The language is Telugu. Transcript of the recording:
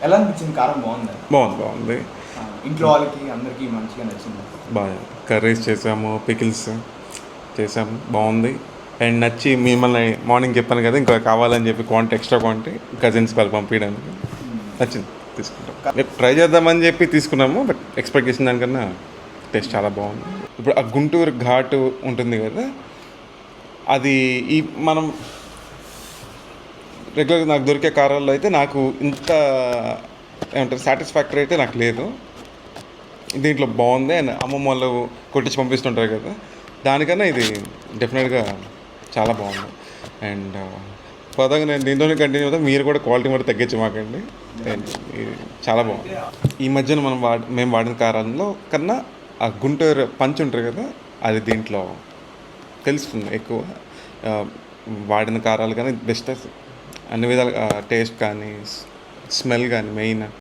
ఎలా అనిపించింది? కారం బాగుందా? బాగుంది. ఇంట్లో వాళ్ళకి అందరికీ మంచిగా నచ్చింది. బాగా కర్రీస్ చేసాము, పికిల్స్ చేసాము, బాగుంది. అండ్ నచ్చి మిమ్మల్ని మార్నింగ్ చెప్పాను కదా, ఇంకా కావాలని చెప్పి ఎక్స్ట్రా క్వాంటిటీ కజిన్స్ వాళ్ళు పంపించడానికి నచ్చింది, తీసుకుంటాం. ట్రై చేద్దామని చెప్పి తీసుకున్నాము, బట్ ఎక్స్పెక్ట్ చేసిన దానికన్నా టేస్ట్ చాలా బాగుంది. ఇప్పుడు ఆ గుంటూరు ఘాటు ఉంటుంది కదా, అది ఈ మనం రెగ్యులర్గా నాకు దొరికే కారాల్లో అయితే నాకు ఇంత ఏమంటారు సాటిస్ఫాక్టరీ అయితే నాకు లేదు. దీంట్లో బాగుంది. అండ్ అమ్మమ్మ వాళ్ళు కొట్టించి పంపిస్తుంటారు కదా, దానికన్నా ఇది డెఫినెట్గా చాలా బాగుంది. అండ్ ఫర్దర్గా నేను దీంతోనే కంటిన్యూ అవుతాను. మీరు కూడా క్వాలిటీ కూడా తగ్గించమాకండి. అండ్ ఇది చాలా బాగుంది. ఈ మధ్యన మేము వాడిన కారాల్లో కన్నా ఆ గుంటూరు పంచ్ ఉంటుంది కదా, అది దీంట్లో తెలుస్తుంది ఎక్కువ. వాడిన కారాలు కానీ బెస్ట్ అన్ని విధాలుగా, టేస్ట్ కానీ స్మెల్ కానీ మెయిన్